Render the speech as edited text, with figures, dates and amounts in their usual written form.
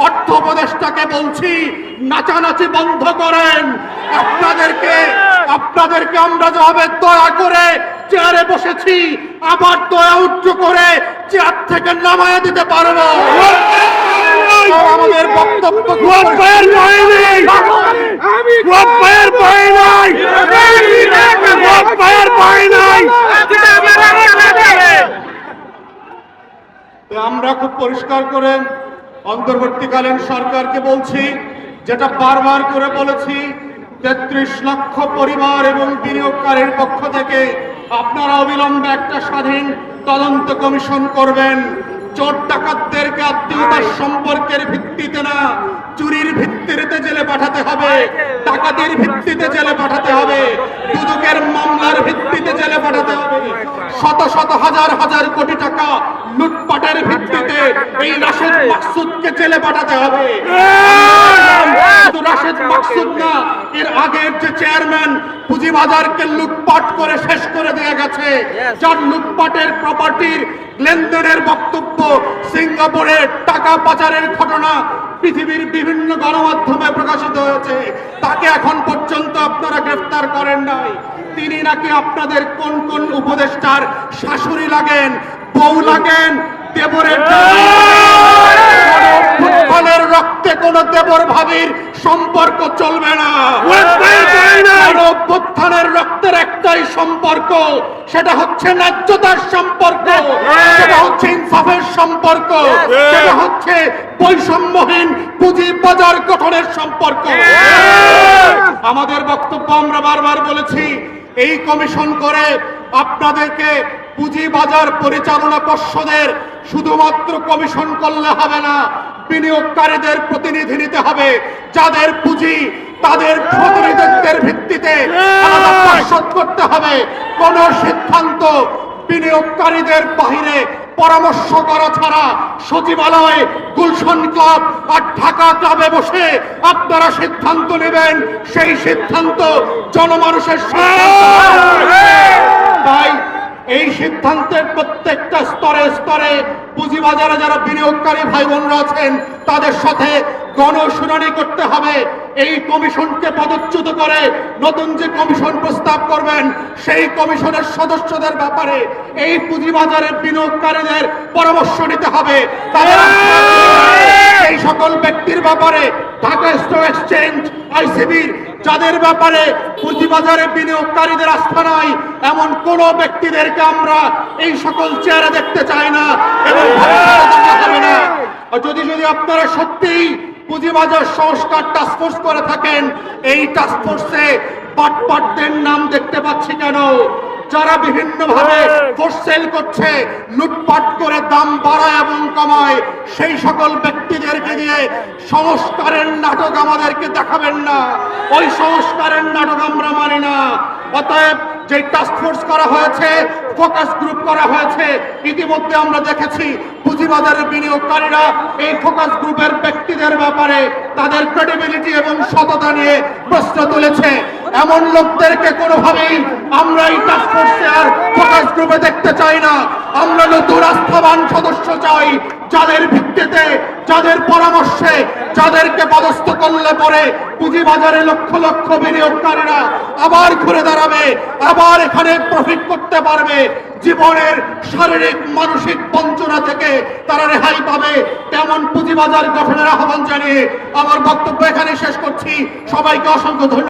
অর্থ উপদেষ্টাকে বলছি, নাচানাচি বন্ধ করেন। আপনাদেরকে আমরা যেভাবে দয়া করে চেয়ারে বসেছি, আবার দয়া উচ্চ করে চেয়ার থেকে নামায়া দিতে পারবো। আমাদের বক্তব্য আমরা খুব পরিষ্কার করে অন্তর্বর্তীকালীন সরকারকে বলছি, যেটা বারবার করে বলেছি, ৩৩ লক্ষ পরিবার এবং বিনিয়োগকারীর পক্ষ থেকে আপনারা অবিলম্বে একটা স্বাধীন তদন্ত কমিশন করবেন। চোর ডাকাতদেরকে আত্মীয়তার সম্পর্কের ভিত্তিতে না, চুরির ভিত্তিতে জেলে পাঠাতে হবে, ডাকাতির ভিত্তিতে জেলে পাঠাতে হবে, দুদকের মামলার ভিত্তিতে জেলে পাঠাতে হবে, শত শত হাজার হাজার কোটি টাকা লুটপাটের ভিত্তিতে এই রাশেদ মাকসুদকে জেলে পাঠাতে হবে। শুধু রাশেদ মাকসুদ না, এর আগের যে চেয়ারম্যান পুঁজিবাজারকে লুটপাট করে শেষ করে দিয়ে গেছে, যার লুটপাটের প্রপার্টির লেনদেনের বক্তব্য, সিঙ্গাপুরে টাকা পাচারের ঘটনা পৃথিবীর বিভিন্ন গণমাধ্যমে প্রকাশিত হয়েছে, তাকে এখন পর্যন্ত আপনারা গ্রেফতার করেন নাই। তিনি নাকি আপনাদের কোন কোন উপদেষ্টার শাশুড়ি লাগেন, বউ লাগেন, দেবরের রক্তে কোন দেবর ভাবির সম্পর্ক চলবে না। অভ্যুত্থানের রক্তের একটাই সম্পর্ক, সেটা হচ্ছে ন্যায্যতার সম্পর্ক, সেটা হচ্ছে ইনসাফের সম্পর্ক, সেটা হচ্ছে বৈষম্যহীন পুঁজি বাজার গঠনের সম্পর্ক। আমাদের বক্তব্য আমরা বারবার বলেছি, এই কমিশন করে আপনাদেরকে পুঁজিবাজার পরিচালনা পর্ষদের শুধুমাত্র কমিশন করলে হবে না, বিনিয়োগকারীদের প্রতিনিধি নিতে হবে। যাদের পুঁজি তাদের প্রতিনিধিত্বের ভিত্তিতে পরিশোধ করতে হবে। কোন সিদ্ধান্ত বিনিয়োগকারীদের বাহিরে পরামর্শ করা ছাড়া সচিবালয়, গুলশান ক্লাব আর ঢাকা ক্লাবে বসে আপনারা সিদ্ধান্ত নেবেন, সেই সিদ্ধান্ত জনমানুষের তাই এই সিদ্ধান্তের প্রত্যেকটা স্তরে স্তরে পুঁজিবাজারে যারা বিনিয়োগকারী ভাই বোনরা আছেন তাদের সাথে গণশুনানি করতে হবে। এই কমিশনকে পদচ্যুত করে নতুন যে কমিশন প্রস্তাব করবেন, সেই কমিশনের সদস্যদের ব্যাপারে এই পুঁজিবাজারের বিনিয়োগকারীদের পরামর্শ নিতে হবে। এই সকল ব্যক্তির ব্যাপারে ঢাকা স্টক এক্সচেঞ্জ, আইসিবির যাদের ব্যাপারে পুঁজিবাজারে বিনিয়োগকারীদের আস্থা নাই, এমন কোন ব্যক্তিদেরকে আমরা এই সকল চেয়ারে দেখতে চাই না এবং হবে না। যদি আপনারা সত্যিই পুঁজিবাজার সংস্কার টাস্কফোর্স করে থাকেন, এই টাস্কফোর্সে পাটপাটদের নাম দেখতে পাচ্ছি কেন? যারা বিভিন্নভাবে ফোর্স সেল করছে, লুটপাট করে দাম বাড়ায় এবং কমায়, সেই সকল ব্যক্তিদেরকে দিয়ে সংস্কারের নাটক আমাদেরকে দেখাবেন না। ওই সংস্কারের নাটক আমরা মানি না। অতএব যে টাস্কফোর্স করা হয়েছে, ফোকাস গ্রুপ করা হয়েছে, ইতিমধ্যে আমরা দেখেছি পুঁজিবাজারের বিনিয়োগকারীরা এই ফোকাস গ্রুপের ব্যক্তিদের ব্যাপারে তাদের ক্রেডিবিলিটি এবং সততা নিয়ে প্রশ্ন তুলেছে। এমন লোকদেরকে কোনোভাবেই আমরা এই টাস্কফোর্সে আর ফোকাস গ্রুপে দেখতে চাই না। আমরা নতুন আস্থাবান সদস্য চাই, যাদের ভিত্তিতে, যাদের পরামর্শে, যাদেরকে পদস্থ করলে পরে পুঁজিবাজারে লক্ষ লক্ষ বিনিয়োগকারীরা আবার ঘুরে দাঁড়াবে, আবার এখানে প্রফিট করতে পারবে, জীবনের শারীরিক মানসিক বঞ্চনা থেকে তারা রেহাই পাবে। তেমন পুঁজিবাজার গঠনের আহ্বান জানিয়ে আমার বক্তব্য এখানে শেষ করছি। সবাইকে অসংখ্য ধন্যবাদ।